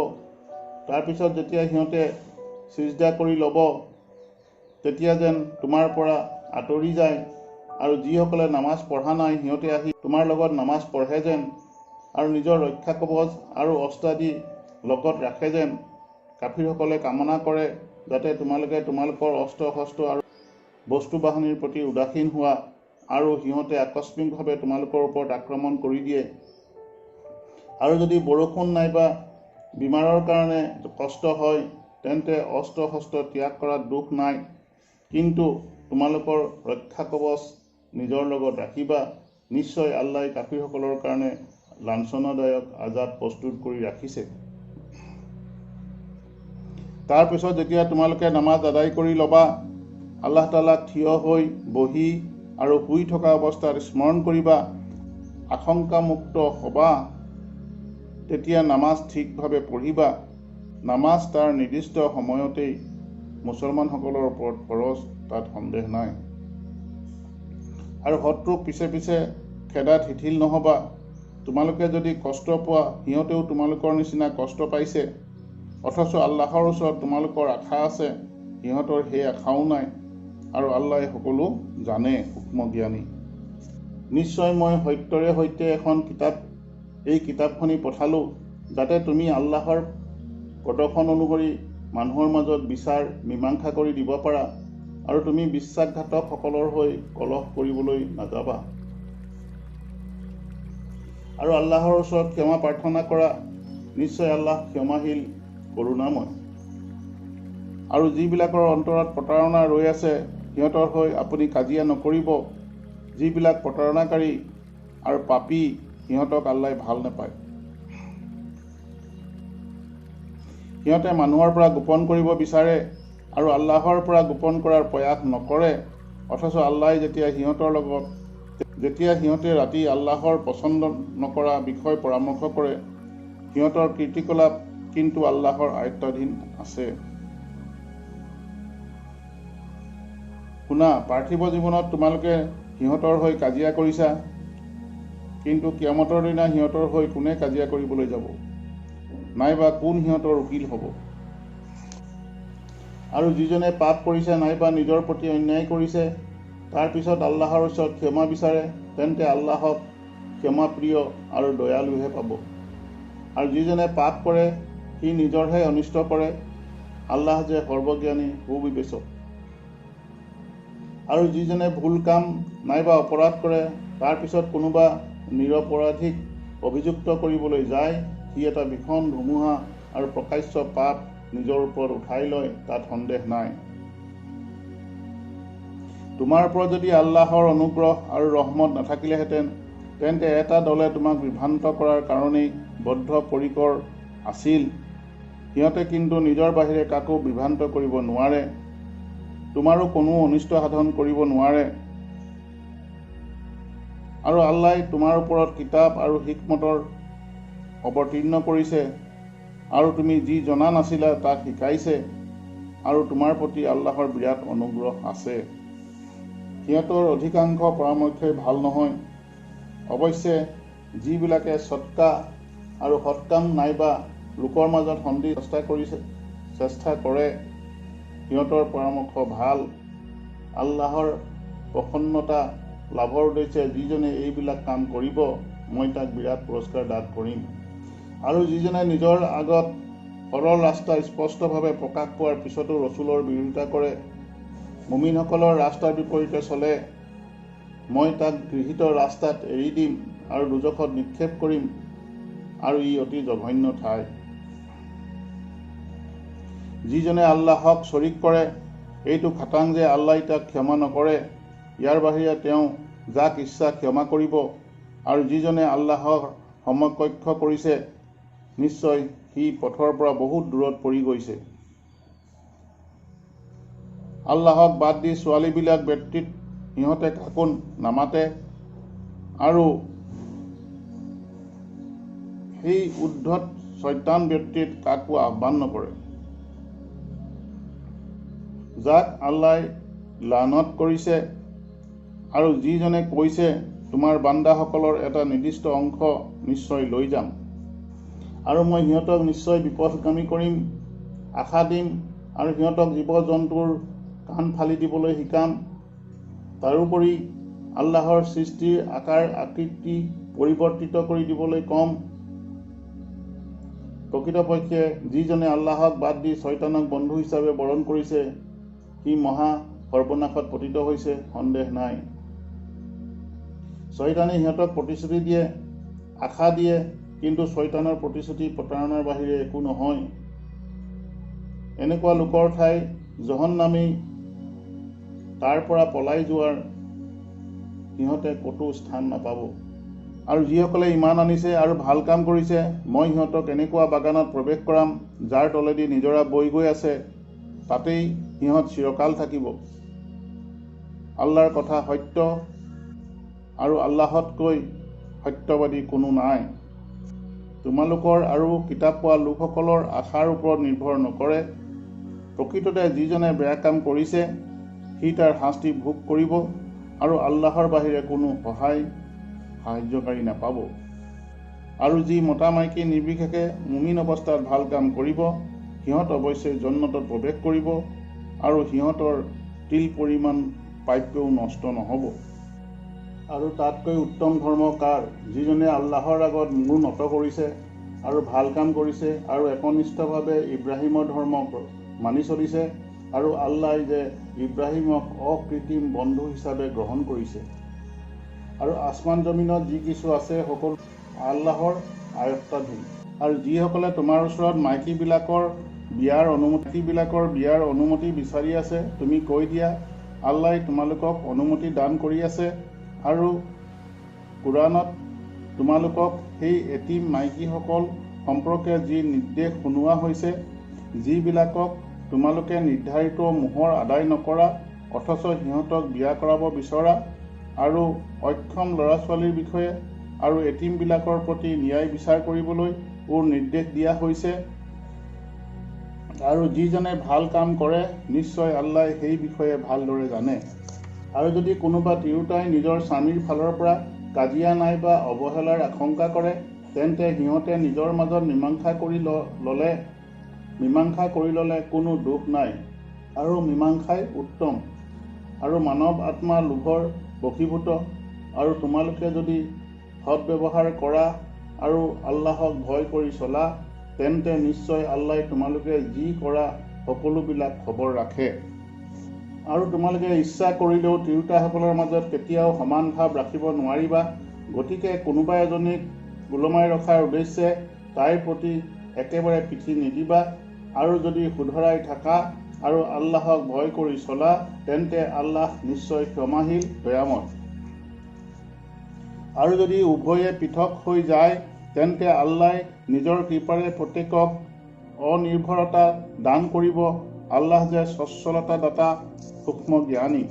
তাৰপিছত যেতিয়া সিহঁতে চিজদা কৰি ল'ব, তেতিয়া যেন তোমাৰ পৰা আঁতৰি যায়। আৰু যিসকলে নামাজ পঢ়া নাই, সিহঁতে আহি তোমাৰ লগত নামাজ পঢ়ে যেন, আৰু নিজৰ ৰক্ষা কৱচ আৰু অস্ত্ৰাদি লগত ৰাখে যেন। কাফিৰসকলে কামনা কৰে যাতে তোমালোকে তোমালোকৰ অস্ত্ৰ শস্ত্ৰ আৰু বস্তু বাহিনীৰ প্ৰতি উদাসীন হোৱা, আৰু সিহঁতে আকস্মিকভাৱে তোমালোকৰ ওপৰত আক্ৰমণ কৰি দিয়ে। আৰু যদি বৰষুণ নাইবা বেমাৰৰ কাৰণে কষ্ট হয়, তেন্তে অস্ত্ৰ শস্ত্ৰ ত্যাগ কৰাত দোষ নাই। কিন্তু তোমালোকৰ ৰক্ষা কৱচ নিজৰ লগত ৰাখিবা। নিশ্চয় আল্লাই কাফিৰসকলৰ কাৰণে লাঞ্ছনাদায়ক আজাব প্ৰস্তুত কৰি ৰাখিছে। তাৰপিছত যেতিয়া তোমালোকে নামাজ আদায় কৰি ল'বা, আল্লাহ তালাক থিয় হৈ, বহি আৰু শুই থকা অৱস্থাত স্মৰণ কৰিবা, আশংকামুক্ত হ'বা। তেতিয়া নামাজ ঠিকভাৱে পঢ়িবা। নামাজ তাৰ নিৰ্দিষ্ট সময়তেই মুছলমানসকলৰ ওপৰত ফৰজ, তাত সন্দেহ নাই। আৰু শত্ৰুক পিছে পিছে খেদাত শিথিল নহ'বা। তোমালোকে যদি কষ্ট পোৱা, সিহঁতেও তোমালোকৰ নিচিনা কষ্ট পাইছে, অথচ আল্লাহৰ ওচৰত তোমালোকৰ আশা আছে, সিহঁতৰ সেই আশাও নাই। আৰু আল্লাই সকলো জানে, সূক্ষ্মজ্ঞানী। নিশ্চয় মই সত্যৰে সৈতে এখন কিতাপ, এই কিতাপখনি পঠালোঁ, যাতে তুমি আল্লাহৰ প্ৰদৰ্শন অনুসৰি মানুহৰ মাজত বিচাৰ মীমাংসা কৰি দিব পাৰা, আৰু তুমি বিশ্বাসঘাতকসকলৰ হৈ কলহ কৰিবলৈ নাযাবা। আৰু আল্লাহৰ ওচৰত ক্ষমা প্ৰাৰ্থনা কৰা, নিশ্চয় আল্লাহ ক্ষমাশীল, কৰুণাময়। আৰু যিবিলাকৰ অন্তৰত প্ৰতাৰণা ৰৈ আছে, সিহঁতৰ হৈ আপুনি কাজিয়া নকৰিব। যিবিলাক প্ৰতাৰণাকাৰী আৰু পাপী, সিহঁতক আল্লাই ভাল নাপায়। সিহঁতে মানুহৰ পৰা গোপন কৰিব বিচাৰে আৰু আল্লাহৰ পৰা গোপন কৰাৰ প্ৰয়াস নকৰে, অথচ আল্লাই যেতিয়া সিহঁতে ৰাতি আল্লাহৰ পচন্দ নকৰা বিষয় পৰামৰ্শ কৰে, সিহঁতৰ কীৰ্তিকলাপ কিন্তু আল্লাহৰ আয়ত্তাধীন আছে। শুনা, পাৰ্থিৱ জীৱনত তোমালোকে সিহঁতৰ হৈ কাজিয়া কৰিছা, কিন্তু কিয়ামতৰ দিনা সিহঁতৰ হৈ কোনে কাজিয়া কৰিবলৈ যাব, নাইবা কোন সিহঁতৰ উকিল হ'ব? আৰু যিজনে পাপ কৰিছে নাইবা নিজৰ প্ৰতি অন্যায় কৰিছে, তাৰপিছত আল্লাহৰ ওচৰত ক্ষমা বিচাৰে, তেন্তে আল্লাহক ক্ষমাপ্ৰিয় আৰু দয়ালুহে পাব। আৰু যিজনে পাপ কৰে, সি নিজৰহে অনিষ্ট কৰে। আল্লাহ যে সৰ্বজ্ঞানী, সুবিবেচক। আৰু যিজনে ভুল কাম নাইবা অপৰাধ কৰে, তাৰপিছত কোনোবা নিৰপৰাধীক অভিযুক্ত কৰিবলৈ যায়, সি এটা ভীষণ ধুমুহা আৰু প্ৰকাশ্য পাপ নিজৰ ওপৰত উঠাই লয়, তাত সন্দেহ নাই। তোমাৰ ওপৰত যদি আল্লাহৰ অনুগ্ৰহ আৰু ৰহমত নাথাকিলেহেঁতেন, তেন্তে এটা দলে তোমাক বিভ্ৰান্ত কৰাৰ কাৰণেই বদ্ধ পৰিকৰ আছিল। সিহঁতে কিন্তু নিজৰ বাহিৰে কাকো বিভ্ৰান্ত কৰিব নোৱাৰে, তোমাৰো কোনো অনিষ্ট সাধন কৰিব নোৱাৰে। আৰু আল্লাই তোমাৰ ওপৰত কিতাপ আৰু হিকমতৰ অৱতীৰ্ণ কৰিছে, আৰু তুমি যি জনা নাছিলা তাক শিকাইছে। আৰু তোমাৰ প্ৰতি আল্লাহৰ বিৰাট অনুগ্ৰহ আছে। সিহঁতৰ অধিকাংশ পৰামৰ্শই ভাল নহয়। অৱশ্যে যিবিলাকে সৎকা আৰু সৎকাম নাইবা লোকৰ মাজত সন্ধি চেষ্টা কৰে সিহঁতৰ পৰামৰ্শ ভাল। আল্লাহৰ প্ৰসন্নতা লাভৰ উদ্দেশ্যে যিজনে এইবিলাক কাম কৰিব মই তাক বিৰাট পুৰস্কাৰ দান কৰিম। আৰু যিজনে নিজৰ আগত সৰল ৰাস্তা স্পষ্টভাৱে প্ৰকাশ পোৱাৰ পিছতো ৰচুলৰ বিৰোধিতা কৰে, মুমিনসকলৰ ৰাস্তাৰ বিপৰীতে চলে, মই তাক গৃহীত ৰাস্তাত এৰি দিম আৰু দোজখত নিক্ষেপ কৰিম, আৰু ই অতি জঘন্য ঠাই। যিজনে আল্লাহক শৰীক কৰে এইটো খাটাং যে আল্লাই তাক ক্ষমা নকৰে, ইয়াৰ বাহিৰে তেওঁ যাক ইচ্ছা ক্ষমা কৰিব। আৰু যিজনে আল্লাহক সমকক্ষ কৰিছে নিশ্চয় সি পথৰ পৰা বহুত দূৰত পৰি গৈছে। আল্লাহক বাদ দি ছোৱালীবিলাক ব্যতীত সিহঁতে কাকো নামাতে আৰু সেই উদ্ধত শয়তান ব্যতীত কাকো আহ্বান নকৰে। যাক আল্লাই লানত কৰিছে আৰু যিজনে কৈছে তোমাৰ বান্দাসকলৰ এটা নিৰ্দিষ্ট অংশ নিশ্চয় লৈ যাম আৰু মই সিহঁতক নিশ্চয় বিপথগামী কৰিম, আশা দিম আৰু সিহঁতক জীৱ জন্তুৰ কাণ ফালি দিবলৈ শিকাম। তাৰোপৰি আল্লাহৰ সৃষ্টিৰ আকাৰ আকৃতি পৰিৱৰ্তিত কৰি দিবলৈ কম। প্ৰকৃতপক্ষে যিজনে আল্লাহক বাদ দি শয়তানক বন্ধু হিচাপে বৰণ কৰিছে সি মহা সৰ্বনাশত পতিত হৈছে, সন্দেহ নাই। শয়তানে সিহঁতক প্ৰতিশ্ৰুতি দিয়ে, আশা দিয়ে, কিন্তু শয়তানৰ প্ৰতিশ্ৰুতি প্ৰতাৰণাৰ বাহিৰে একো নহয়। এনেকুৱা লোকৰ ঠাই জহন্নামেই, তাৰ পৰা পলাই যোৱাৰ সিহঁতে ক'তো স্থান নাপাব। আৰু যিসকলে ইমান আনিছে আৰু ভাল কাম কৰিছে মই সিহঁতক এনেকুৱা বাগানত প্ৰৱেশ কৰাম যাৰ তলেদি নিজৰা বৈ গৈ আছে, তাতেই সিহঁত চিৰকাল থাকিব। আল্লাহৰ কথা সত্য আৰু আল্লাহতকৈ সত্যবাদী কোনো নাই। তোমালোকৰ আৰু কিতাপ পোৱা লোকসকলৰ আশাৰ ওপৰত নিৰ্ভৰ নকৰে। প্ৰকৃততে যিজনে বেয়া কাম কৰিছে সি তাৰ শাস্তি ভোগ কৰিব আৰু আল্লাহৰ বাহিৰে কোনো সাহায্যকাৰী নাপাব। আৰু যি মতা মাইকী নিৰ্বিশেষে মুমিন অৱস্থাত ভাল কাম কৰিব সিহঁত অৱশ্যে জন্নতত প্ৰৱেশ কৰিব আৰু সিহঁতৰ তিল পৰিমাণ প্ৰাপ্যও নষ্ট নহ'ব। আৰু তাতকৈ উত্তম ধৰ্ম কাৰ, যিজনে আল্লাহৰ আগত মূৰ নত কৰিছে আৰু ভাল কাম কৰিছে আৰু একনিষ্ঠভাৱে ইব্ৰাহিমৰ ধৰ্ম মানি চলিছে আৰু আল্লাই যে ইব্ৰাহিমক অকৃত্ৰিম বন্ধু হিচাপে গ্ৰহণ কৰিছে। আৰু আসমান জমিনত যি কিছু আছে সকলো আল্লাহৰ আয়ত্তাধীন। আৰু যিসকলে তোমাৰ ওচৰত মাইকীবিলাকৰ বিয়াৰ অনুমতি বিচাৰি আছে তুমি কৈ দিয়া, আল্লাই তোমালোকক অনুমতি দান কৰি আছে আৰু কোৰাণত তোমালোকক সেই এটিম মাইকীসকল সম্পৰ্কে যি নিৰ্দেশ শুনোৱা হৈছে যিবিলাকক তোমালোকে নিৰ্ধাৰিত মোহৰ আদায় নকৰা অথচ সিহঁতক বিয়া কৰাব বিচৰা, আৰু অক্ষম ল'ৰা ছোৱালীৰ বিষয়ে আৰু এটিমবিলাকৰ প্ৰতি ন্যায় বিচাৰ কৰিবলৈ নিৰ্দেশ দিয়া হৈছে। আৰু যিজনে ভাল কাম কৰে নিশ্চয় আল্লাই সেই বিষয়ে ভালদৰে জানে। আৰু যদি কোনোবা তিৰোতাই নিজৰ স্বামীৰ ফালৰ পৰা কাজিয়া নাইবা অৱহেলাৰ আশংকা কৰে তেন্তে সিহঁতে নিজৰ মাজত মীমাংসা কৰি ল'লে কোনো দোষ নাই, আৰু মীমাংসাই উত্তম। আৰু মানৱ আত্মা লোভৰ বশীভূত, আৰু তোমালোকে যদি সৎব্যৱহাৰ কৰা আৰু আল্লাহক ভয় কৰি চলা তেন্তে নিশ্চয় আল্লাই তোমালোকে যি কৰা সকলোবিলাক খবৰ ৰাখে। আৰু তোমালোকে ইচ্ছা কৰিলেও তিৰোতাসকলৰ মাজত কেতিয়াও সমান ভাৱ ৰাখিব নোৱাৰিবা। গতিকে কোনোবা এজনীক ওলমাই ৰখাৰ উদ্দেশ্যে তাইৰ প্ৰতি একেবাৰে পিঠি নিদিবা, আৰু যদি শুধৰাই থাকা আৰু আল্লাহক ভয় কৰি চলা তেন্তে আল্লাহ নিশ্চয় ক্ষমাশীল দয়াময়। আৰু যদি উভয়ে পৃথক হৈ যায় তেন্তে আল্লাই নিজৰ কৃপাৰে প্ৰত্যেকক অনিৰ্ভৰতা দান কৰিব। আল্লাহ যে স্বচ্ছলতা দাতা, সূক্ষ্ম জ্ঞানী।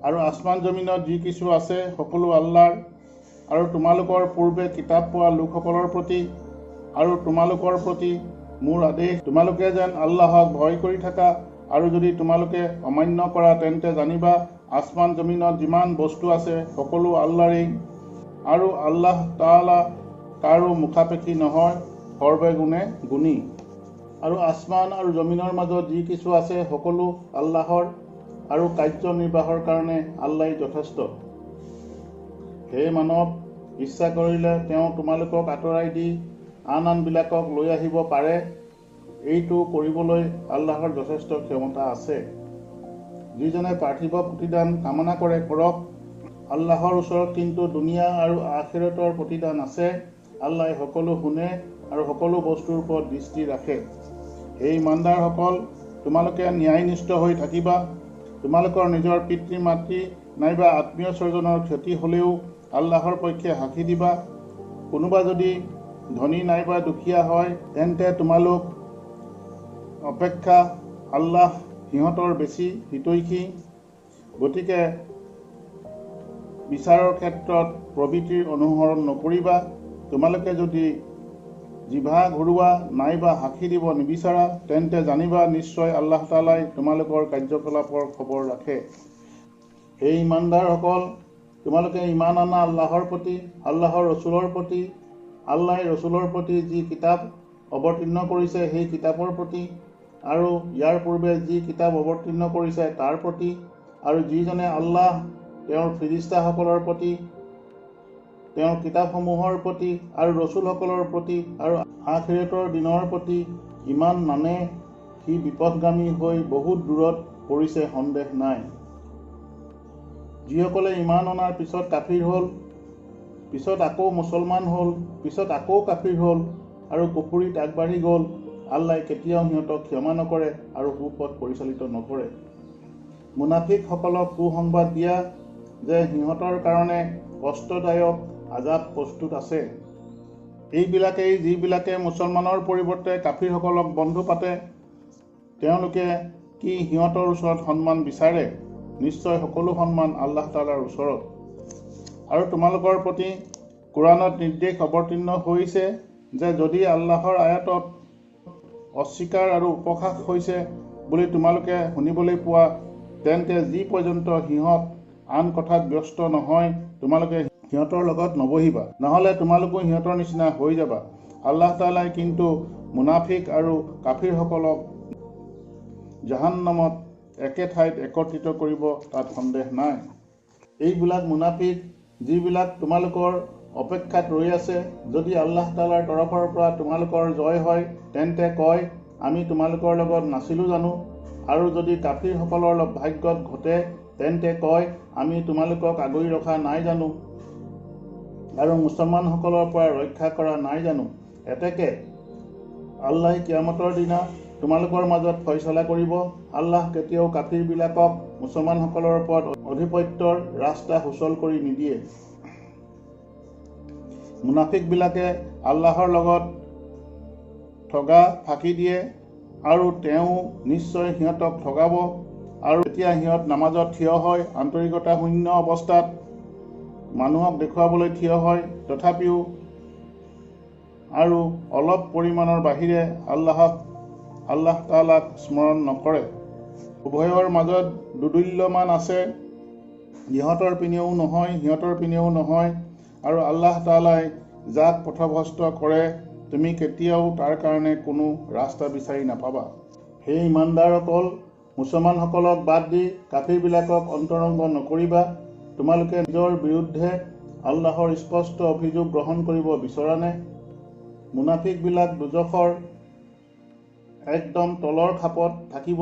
আৰু আসমান জমিনত যি কিছু আছে সকলো আল্লাহৰ। আৰু তোমালোকৰ পূৰ্বে কিতাপ পোৱা লোকসকলৰ প্ৰতি আৰু তোমালোকৰ প্ৰতি মোৰ আদেশ তোমালোকে যেন আল্লাহক ভয় কৰি থাকা, আৰু যদি তোমালোকে অমান্য কৰা তেন্তে জানিবা আসমান জমিনত যিমান বস্তু আছে সকলো আল্লাহৰেই, আৰু আল্লাহ তাআলা কাৰো মুখাপেক্ষী নহয়, সৰ্বগুণে গুণী। আৰু আসমান আৰু জমিনৰ মাজত যি কিছু আছে সকলো আল্লাহৰ, আৰু কাৰ্যনিৰ্বাহৰ কাৰণে আল্লাই যথেষ্ট। হে মানৱ, ইচ্ছা কৰিলে তেওঁ তোমালোকক আঁতৰাই দি আনবিলাকক লৈ আহিব পাৰে। এইটো কৰিবলৈ আল্লাহৰ যথেষ্ট ক্ষমতা আছে। যিজনে পাৰ্থিৱ প্ৰতিদান কামনা কৰে কৰক, আল্লাহৰ ওচৰত কিন্তু দুনিয়া আৰু আখিৰতৰ প্ৰতিদান আছে। আল্লাই সকলো শুনে আৰু সকলো বস্তুৰ ওপৰত দৃষ্টি ৰাখে। হে ইমানদাৰসকল, তোমালোকে ন্যায়নিষ্ঠ হৈ থাকিবা। তোমালোকৰ নিজৰ পিতৃ মাতৃ নাইবা আত্মীয় স্বজনৰ ক্ষতি হ'লেও আল্লাহৰ পক্ষে সাক্ষী দিবা। কোনোবা যদি ধনী নাইবা দুখীয়া হয় তেন্তে তোমালোক অপেক্ষা আল্লাহ সিহঁতৰ বেছি হিতৈষী। গতিকে বিচাৰৰ ক্ষেত্ৰত প্ৰবৃত্তিৰ অনুসৰণ নকৰিবা। তোমালোকে যদি জিভা ঘূৰোৱা নাইবা সাক্ষী দিব নিবিচাৰা তেন্তে জানিবা নিশ্চয় আল্লাহ তাআলাই তোমালোকৰ কাৰ্যকলাপৰ খবৰ ৰাখে। হে ইমানদাৰসকল, তোমালোকে ইমান আনা আল্লাহৰ প্ৰতি, আল্লাহৰ ৰচুলৰ প্ৰতি, আল্লাই ৰচুলৰ প্ৰতি যি কিতাপ অৱতীৰ্ণ কৰিছে সেই কিতাপৰ প্ৰতি, আৰু ইয়াৰ পূৰ্বে যি কিতাপ অৱতীৰ্ণ কৰিছে তাৰ প্ৰতি, আৰু যিজনে আল্লাহ তেওঁৰ ফিৰিষ্টাসকলৰ প্ৰতি, তেওঁৰ কিতাপসমূহৰ প্ৰতি আৰু ৰচুলসকলৰ প্ৰতি আৰু আখিৰতৰ দিনৰ প্ৰতি ইমান নানে সি বিপথগামী হৈ বহুত দূৰত পৰিছে, সন্দেহ নাই। যিসকলে ইমান অনাৰ পিছত কাফিৰ হ'ল, পিছত আকৌ মুছলমান হ'ল, পিছত আকৌ কাফিৰ হ'ল আৰু কুফৰিত আগবাঢ়ি গ'ল, আল্লাই কেতিয়াও সিহঁতক ক্ষমা নকৰে আৰু সুপথ পৰিচালিত নকৰে। মুনাফিকসকলক সুসংবাদ দিয়া যে সিহঁতৰ কাৰণে কষ্টদায়ক আযাব প্ৰস্তুত আছে। এইবিলাকেই যিবিলাকে মুছলমানৰ পৰিৱৰ্তে কাফিৰসকলক বন্ধু পাতে, তেওঁলোকে কি সিহঁতৰ ওচৰত সন্মান বিচাৰে? নিশ্চয় সকলো সন্মান আল্লাহ তাআলাৰ ওচৰত। আৰু তোমালোকৰ প্ৰতি কোৰাণত নিৰ্দেশ অৱতীৰ্ণ হৈছে যে যদি আল্লাহৰ আয়াতত অস্বীকাৰ আৰু উপহাস হৈছে বুলি তোমালোকে শুনিবলৈ পোৱা তেন্তে যি পৰ্যন্ত সিহঁত আন কথাত ব্যস্ত নহয় তোমালোকে সিহঁতৰ লগত নবহিবা, নহ'লে তোমালোকো সিহঁতৰ নিচিনা হৈ যাবা। আল্লাহ তাআলাই কিন্তু মুনাফিক আৰু কাফিৰসকলক জাহান্নামত একে ঠাইত একত্ৰিত কৰিব, তাত সন্দেহ নাই। এইবিলাক মুনাফিক যিবিলাক তোমালোকৰ অপেক্ষাত ৰৈ আছে। যদি আল্লাহ তাআলাৰ তৰফৰ পৰা তোমালোকৰ জয় হয় তেন্তে কয় আমি তোমালোকৰ লগত নাছিলোঁ জানো, আৰু যদি কাফিৰসকলৰ ভাগ্যত ঘটে তেন্তে কয় আমি তোমালোকক আগুৰি ৰখা নাই জানো আৰু মুছলমানসকলৰ পৰা ৰক্ষা কৰা নাই জানো। এতেকে আল্লাই কিয়ামতৰ দিনা তোমালোকৰ মাজত ফয়ছলা কৰিব। আল্লাহ কেতিয়াও কাফিৰবিলাকক মুছলমানসকলৰ ওপৰত আধিপত্যৰ ৰাস্তা সুচল কৰি নিদিয়ে। মুনাফিকবিলাকে আল্লাহৰ লগত ঠগা ফাঁকি দিয়ে আৰু তেওঁ নিশ্চয় সিহঁতক ঠগাব। আৰু যেতিয়া সিহঁত নামাজত থিয় হয় আন্তৰিকতা শূন্য অৱস্থাত মানুহক দেখুৱাবলৈ থিয় হয়, তথাপিও আৰু অলপ পৰিমাণৰ বাহিৰে আল্লাহ তাআলাক স্মৰণ নকৰে। উভয়ৰ মাজত দুদুল্যমান আছে, ইহঁতৰ পিনেও নহয় সিহঁতৰ পিনেও নহয়, আৰু আল্লাহ তাআলাই যাক পথভ্ৰষ্ট কৰে তুমি কেতিয়াও তাৰ কাৰণে কোনো ৰাস্তা বিচাৰি নাপাবা। হে ইমানদাৰসকল, মুছলমানসকলক বাদ দি কাফিৰবিলাকক অন্তৰংগ নকৰিবা। তোমালোকে নিজৰ বিৰুদ্ধে আল্লাহৰ স্পষ্ট অভিযোগ গ্ৰহণ কৰিব বিচৰানে? মুনাফিকবিলাক দোজখৰ একদম তলৰ খাপত থাকিব,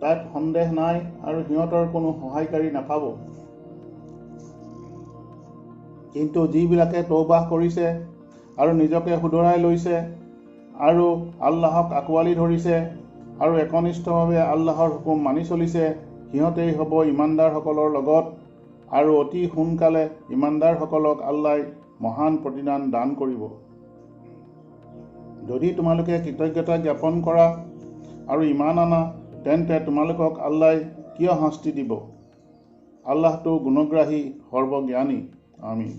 তাত সন্দেহ নাই, আৰু সিহঁতৰ কোনো সহায়কাৰী নাপাব। কিন্তু যিবিলাকে তৌবাহ কৰিছে আৰু নিজকে শুধৰাই লৈছে আৰু আল্লাহক আঁকোৱালি ধৰিছে আৰু একনিষ্ঠভাৱে আল্লাহৰ হুকুম মানি চলিছে, সিহঁতেই হ'ব ইমানদাৰসকলৰ লগত, আৰু অতি সোনকালে ইমানদাৰসকলক আল্লাই মহান প্ৰতিদান দান কৰিব। যদি তোমালোকে কৃতজ্ঞতা জ্ঞাপন কৰা আৰু ইমান আনা তেন্তে তোমালোকক আল্লাই কিয় শাস্তি দিব? আল্লাহটো গুণগ্ৰাহী, সৰ্বজ্ঞানী। আমিন।